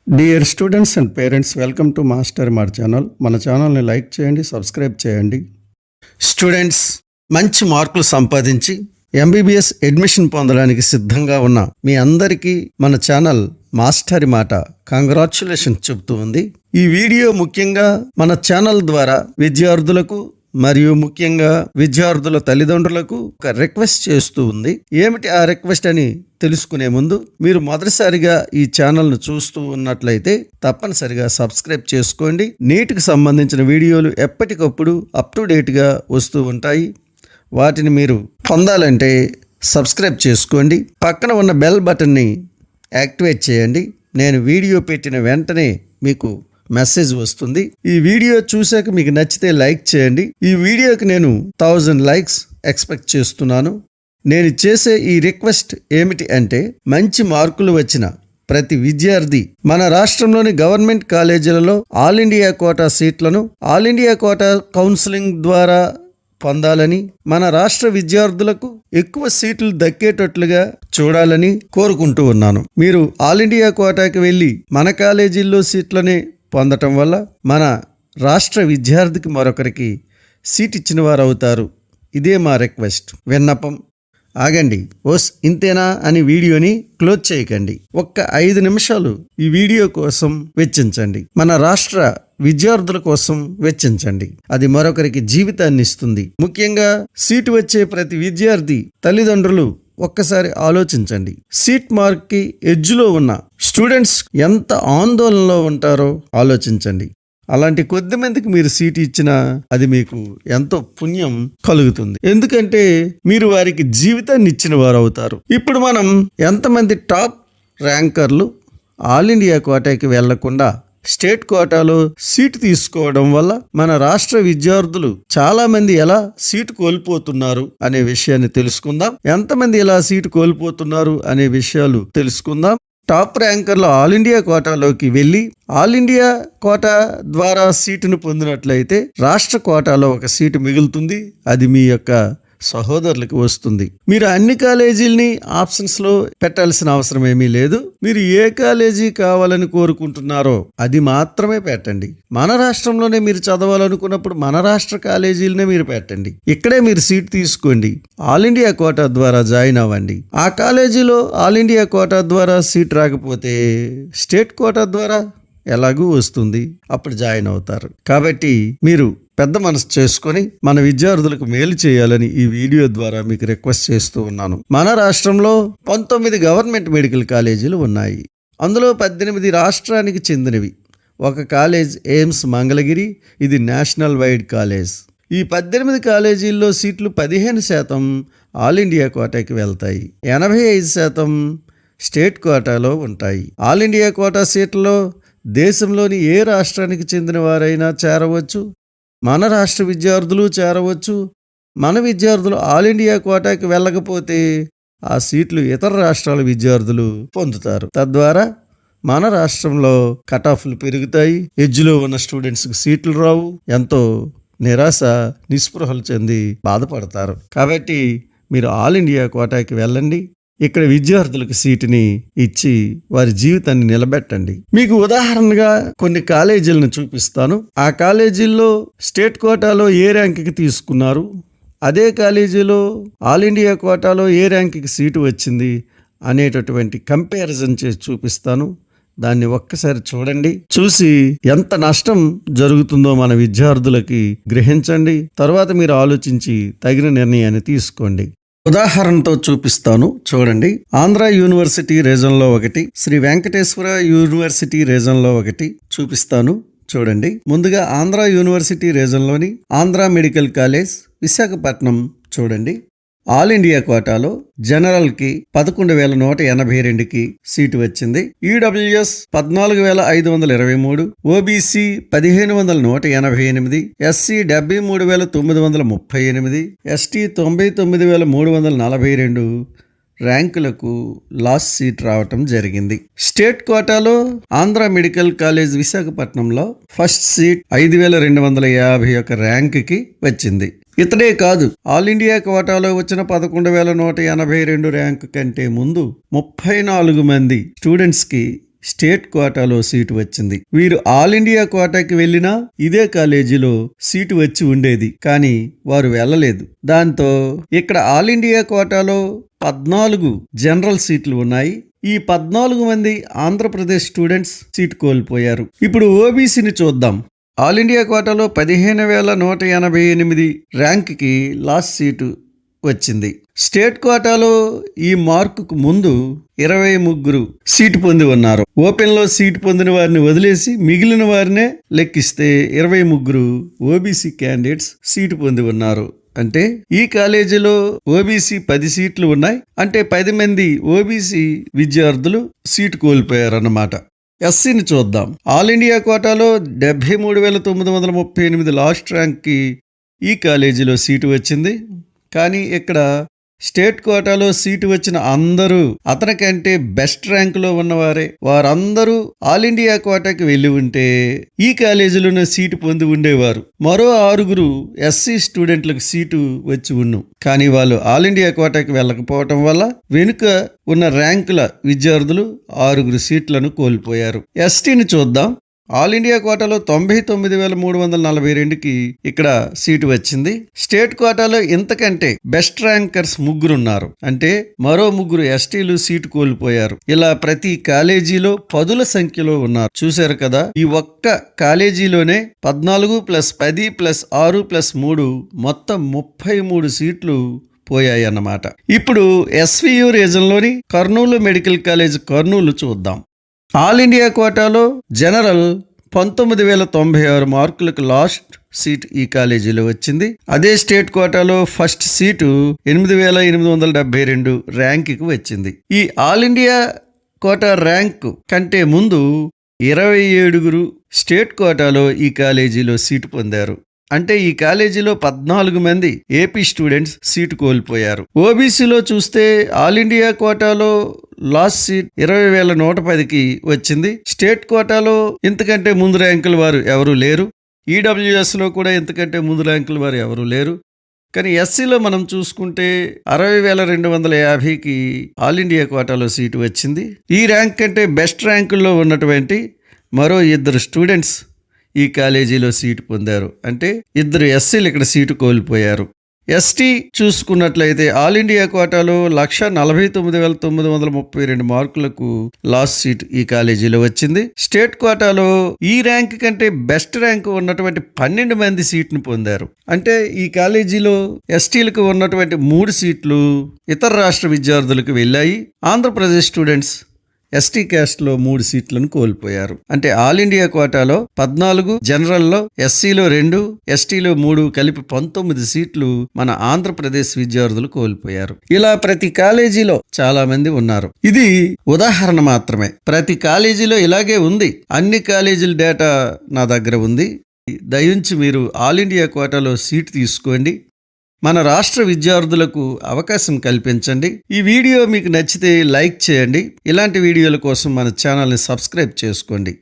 Dear students and parents, welcome to master mart channel. మన ఛానల్ని like చేయండి, subscribe చేయండి. స్టూడెంట్స్, మంచి మార్కులు సంపాదించి ఎంబీబీఎస్ అడ్మిషన్ పొందడానికి సిద్ధంగా ఉన్న మీ అందరికీ మన ఛానల్ మాస్టరి మాట కంగ్రాచ్యులేషన్ చెబుతూ ఉంది. ఈ వీడియో ముఖ్యంగా మన ఛానల్ ద్వారా విద్యార్థులకు మరియు ముఖ్యంగా విద్యార్థుల తల్లిదండ్రులకు ఒక రిక్వెస్ట్ చేస్తూ ఉంది. ఏమిటి ఆ రిక్వెస్ట్ అని తెలుసుకునే ముందు మీరు మొదటిసారిగా ఈ ఛానల్ను చూస్తూ ఉన్నట్లయితే తప్పనిసరిగా సబ్స్క్రైబ్ చేసుకోండి. నీటికి సంబంధించిన వీడియోలు ఎప్పటికప్పుడు అప్ టు డేట్గా వస్తూ ఉంటాయి. వాటిని మీరు పొందాలంటే సబ్స్క్రైబ్ చేసుకోండి. పక్కన ఉన్న బెల్ బటన్ని యాక్టివేట్ చేయండి. నేను వీడియో పెట్టిన వెంటనే మీకు మెసేజ్ వస్తుంది. ఈ వీడియో చూశాక మీకు నచ్చితే లైక్ చేయండి. ఈ వీడియోకి నేను 1000 లైక్స్ ఎక్స్పెక్ట్ చేస్తున్నాను. నేను చేసే ఈ రిక్వెస్ట్ ఏమిటి అంటే, మంచి మార్కులు వచ్చిన ప్రతి విద్యార్థి మన రాష్ట్రంలోని గవర్నమెంట్ కాలేజీలలో ఆల్ ఇండియా కోటా సీట్లను ఆల్ ఇండియా కోటా కౌన్సిలింగ్ ద్వారా పొందాలని, మన రాష్ట్ర విద్యార్థులకు ఎక్కువ సీట్లు దక్కేటట్లుగా చూడాలని కోరుకుంటూ ఉన్నాను. మీరు ఆల్ ఇండియా కోటాకి వెళ్ళి మన కాలేజీల్లో సీట్లనే పొందటం వల్ల మన రాష్ట్ర విద్యార్థికి మరొకరికి సీట్ ఇచ్చిన వారు అవుతారు. ఇదే మా రిక్వెస్ట్, విన్నపం. ఆగండి, ఓస్ ఇంతేనా అని వీడియోని క్లోజ్ చేయకండి. ఒక్క 5 నిమిషాలు ఈ వీడియో కోసం వెచ్చించండి. మన రాష్ట్ర విద్యార్థుల కోసం వెచ్చించండి. అది మరొకరికి జీవితాన్ని ఇస్తుంది. ముఖ్యంగా సీటు వచ్చే ప్రతి విద్యార్థి తల్లిదండ్రులు ఒక్కసారి ఆలోచించండి. సీట్ మార్క్కి ఎడ్జ్లో ఉన్న స్టూడెంట్స్ ఎంత ఆందోళనలో ఉంటారో ఆలోచించండి. అలాంటి కొద్ది మందికి మీరు సీట్ ఇచ్చినా అది మీకు ఎంతో పుణ్యం కలుగుతుంది. ఎందుకంటే మీరు వారికి జీవితాన్ని ఇచ్చిన వారు అవుతారు. ఇప్పుడు మనం ఎంతమంది టాప్ ర్యాంకర్లు ఆల్ ఇండియా కోటాకి వెళ్లకుండా స్టేట్ కోటాలో సీటు తీసుకోవడం వల్ల మన రాష్ట్ర విద్యార్థులు చాలా మంది ఎలా సీటు కోల్పోతున్నారు అనే విషయాన్ని తెలుసుకుందాం. ఎంతమంది ఎలా సీటు కోల్పోతున్నారు అనే విషయాలు తెలుసుకుందాం. టాప్ ర్యాంకర్లు ఆల్ ఇండియా కోటాలోకి వెళ్ళి ఆల్ ఇండియా కోటా ద్వారా సీటును పొందినట్లయితే రాష్ట్ర కోటాలో ఒక సీటు మిగులుతుంది. అది మీ యొక్క సహోదరులకు వస్తుంది. మీరు అన్ని కాలేజీలని ఆప్షన్స్లో పెట్టాల్సిన అవసరం ఏమీ లేదు. మీరు ఏ కాలేజీ కావాలని కోరుకుంటున్నారో అది మాత్రమే పెట్టండి. మన రాష్ట్రంలోనే మీరు చదవాలనుకున్నప్పుడు మన రాష్ట్ర కాలేజీలనే మీరు పెట్టండి. ఇక్కడే మీరు సీట్ తీసుకోండి. ఆల్ ఇండియా కోటా ద్వారా జాయిన్ అవ్వండి. ఆ కాలేజీలో ఆల్ ఇండియా కోటా ద్వారా సీట్ రాకపోతే స్టేట్ కోటా ద్వారా ఎలాగూ వస్తుంది, అప్పుడు జాయిన్ అవుతారు. కాబట్టి మీరు పెద్ద మనసు చేసుకొని మన విద్యార్థులకు మేలు చేయాలని ఈ వీడియో ద్వారా మీకు రిక్వెస్ట్ చేస్తూ ఉన్నాను. మన రాష్ట్రంలో 19 గవర్నమెంట్ మెడికల్ కాలేజీలు ఉన్నాయి. అందులో 18 రాష్ట్రానికి చెందినవి. ఒక కాలేజ్ ఎయిమ్స్ మంగళగిరి, ఇది నేషనల్ వైడ్ కాలేజ్. ఈ 18 కాలేజీల్లో సీట్లు 15% ఆల్ ఇండియా కోటాకి వెళ్తాయి. 85% స్టేట్ కోటాలో ఉంటాయి. ఆల్ ఇండియా కోటా సీట్లలో దేశంలోని ఏ రాష్ట్రానికి చెందిన వారైనా చేరవచ్చు. మన రాష్ట్ర విద్యార్థులు చేరవచ్చు. మన విద్యార్థులు ఆల్ ఇండియా కోటాకి వెళ్ళకపోతే ఆ సీట్లు ఇతర రాష్ట్రాల విద్యార్థులు పొందుతారు. తద్వారా మన రాష్ట్రంలో కటాఫ్లు పెరుగుతాయి. ఎడ్జ్లో ఉన్న స్టూడెంట్స్కి సీట్లు రావు. ఎంతో నిరాశ నిస్పృహలు చెంది బాధపడతారు. కాబట్టి మీరు ఆల్ ఇండియా కోటాకి వెళ్ళండి. ఇక్కడ విద్యార్థులకు సీటుని ఇచ్చి వారి జీవితాన్ని నిలబెట్టండి. మీకు ఉదాహరణగా కొన్ని కాలేజీలను చూపిస్తాను. ఆ కాలేజీల్లో స్టేట్ కోటాలో ఏ ర్యాంక్కి తీసుకున్నారు, అదే కాలేజీలో ఆల్ ఇండియా కోటాలో ఏ ర్యాంక్కి సీటు వచ్చింది అనేటటువంటి కంపారిజన్ చేసి చూపిస్తాను. దాన్ని ఒక్కసారి చూడండి. చూసి ఎంత నష్టం జరుగుతుందో మన విద్యార్థులకి గ్రహించండి. తర్వాత మీరు ఆలోచించి తగిన నిర్ణయాన్ని తీసుకోండి. ఉదాహరణతో చూపిస్తాను, చూడండి. ఆంధ్ర యూనివర్సిటీ రీజన్లో ఒకటి, శ్రీ వెంకటేశ్వర యూనివర్సిటీ రీజన్లో ఒకటి చూపిస్తాను, చూడండి. ముందుగా ఆంధ్ర యూనివర్సిటీ రీజన్లోని ఆంధ్ర మెడికల్ కాలేజ్ విశాఖపట్నం చూడండి. ఆల్ ఇండియా కోటాలో జనరల్కి 11,182కి సీటు వచ్చింది. ఈడబ్ల్యూఎస్ 14,523, ఓబీసీ 15,188, ఎస్సీ 73,938, ఎస్టీ 99,342 ర్యాంకులకు లాస్ట్ సీట్ రావటం జరిగింది. స్టేట్ కోటాలో ఆంధ్ర మెడికల్ కాలేజ్ విశాఖపట్నంలో ఫస్ట్ సీట్ 5,251 ర్యాంకుకి వచ్చింది. ఇతడే కాదు, ఆల్ ఇండియా కోటాలో వచ్చిన 11,182 ర్యాంకు కంటే ముందు 34 మంది స్టూడెంట్స్కి స్టేట్ కోటాలో సీటు వచ్చింది. వీరు ఆల్ ఇండియా కోటాకి వెళ్ళినా ఇదే కాలేజీలో సీటు వచ్చి ఉండేది, కానీ వారు వెళ్ళలేదు. దాంతో ఇక్కడ ఆల్ ఇండియా కోటాలో 14 జనరల్ సీట్లు ఉన్నాయి. ఈ 14 మంది ఆంధ్రప్రదేశ్ స్టూడెంట్స్ సీటు కోల్పోయారు. ఇప్పుడు ఓబీసీని చూద్దాం. ఆల్ ఇండియా కోటాలో 15,188 ర్యాంక్కి లాస్ట్ సీటు వచ్చింది. స్టేట్ కోటాలో ఈ మార్కుకు ముందు 23 సీటు పొంది ఉన్నారు. ఓపెన్లో సీటు పొందిన వారిని వదిలేసి మిగిలిన వారినే లెక్కిస్తే 23 ఓబీసీ క్యాండిడేట్స్ సీటు పొంది ఉన్నారు. అంటే ఈ కాలేజీలో ఓబీసీ 10 సీట్లు ఉన్నాయి. అంటే 10 మంది ఓబీసీ విద్యార్థులు సీటు కోల్పోయారన్నమాట. ఎస్సీని చూద్దాం. ఆల్ ఇండియా కోటాలో 73,938 లాస్ట్ ర్యాంక్కి ఈ కాలేజీలో సీటు వచ్చింది. కానీ ఇక్కడ స్టేట్ కోటాలో సీటు వచ్చిన అందరూ అతనికంటే బెస్ట్ ర్యాంకులో ఉన్నవారే. వారందరూ ఆల్ ఇండియా కోటాకి వెళ్ళి ఉంటే ఈ కాలేజీలోనే సీటు పొంది ఉండేవారు. మరో 6 ఎస్సీ స్టూడెంట్లకు సీటు వచ్చి ఉన్ను. కానీ వాళ్ళు ఆల్ ఇండియా కోటాకి వెళ్ళకపోవటం వల్ల వెనుక ఉన్న ర్యాంకుల విద్యార్థులు 6 సీట్లను కోల్పోయారు. ఎస్టీని చూద్దాం. ఆల్ ఇండియా కోటాలో 99,342కి ఇక్కడ సీటు వచ్చింది. స్టేట్ కోటాలో ఇంతకంటే బెస్ట్ ర్యాంకర్స్ 3 ఉన్నారు. అంటే మరో 3 ఎస్టీలు సీటు కోల్పోయారు. ఇలా ప్రతి కాలేజీలో 10ల సంఖ్యలో ఉన్నారు. చూశారు కదా, ఈ ఒక్క కాలేజీలోనే 14 + 10 + 6 + 3 మొత్తం 33 సీట్లు పోయాయి అన్నమాట. ఇప్పుడు ఎస్వియు రీజన్లోని కర్నూలు మెడికల్ కాలేజ్ కర్నూలు చూద్దాం. ఆల్ ఇండియా కోటాలో జనరల్ 19,096 మార్కులకు లాస్ట్ సీట్ ఈ కాలేజీలో వచ్చింది. అదే స్టేట్ కోటాలో ఫస్ట్ సీటు 8,872 ర్యాంక్కి వచ్చింది. ఈ ఆల్ ఇండియా కోటా ర్యాంక్ కంటే ముందు 27 స్టేట్ కోటాలో ఈ కాలేజీలో సీటు పొందారు. అంటే ఈ కాలేజీలో 14 మంది ఏపీ స్టూడెంట్స్ సీటు కోల్పోయారు. ఓబీసీలో చూస్తే ఆల్ ఇండియా కోటాలో లాస్ట్ సీట్ 20,110కి వచ్చింది. స్టేట్ కోటాలో ఇంతకంటే ముందు ర్యాంకుల వారు ఎవరూ లేరు. ఈడబ్ల్యూఎస్లో కూడా ఇంతకంటే ముందు ర్యాంకుల వారు ఎవరూ లేరు. కానీ ఎస్సీలో మనం చూసుకుంటే 60,250కి ఆల్ ఇండియా కోటాలో సీటు వచ్చింది. ఈ ర్యాంక్ కంటే బెస్ట్ ర్యాంకుల్లో ఉన్నటువంటి మరో 2 స్టూడెంట్స్ ఈ కాలేజీలో సీటు పొందారు. అంటే 2 ఎస్సీలు ఇక్కడ సీటు కోల్పోయారు. ఎస్టీ చూసుకున్నట్లయితే ఆల్ ఇండియా కోటాలో 1,49,932 మార్కులకు లాస్ట్ సీట్ ఈ కాలేజీలో వచ్చింది. స్టేట్ కోటాలో ఈ ర్యాంక్ కంటే బెస్ట్ ర్యాంక్ ఉన్నటువంటి 12 మంది సీట్ను పొందారు. అంటే ఈ కాలేజీలో ఎస్టీలకు ఉన్నటువంటి 3 సీట్లు ఇతర రాష్ట్ర విద్యార్థులకు వెళ్ళాయి. ఆంధ్రప్రదేశ్ స్టూడెంట్స్ ఎస్టీ క్యాస్ట్లో 3 సీట్లను కోల్పోయారు. అంటే ఆల్ ఇండియా కోటాలో 14, జనరల్లో ఎస్సీలో 2, ఎస్టీలో 3 కలిపి 19 సీట్లు మన ఆంధ్రప్రదేశ్ విద్యార్థులు కోల్పోయారు. ఇలా ప్రతి కాలేజీలో చాలా మంది ఉన్నారు. ఇది ఉదాహరణ మాత్రమే. ప్రతి కాలేజీలో ఇలాగే ఉంది. అన్ని కాలేజీల డేటా నా దగ్గర ఉంది. దయించి మీరు ఆల్ ఇండియా కోటాలో సీటు తీసుకోండి. మన రాష్ట్ర విద్యార్థులకు అవకాశం కల్పించండి. ఈ వీడియో మీకు నచ్చితే లైక్ చేయండి. ఇలాంటి వీడియోల కోసం మన ఛానల్ని సబ్స్క్రైబ్ చేసుకోండి.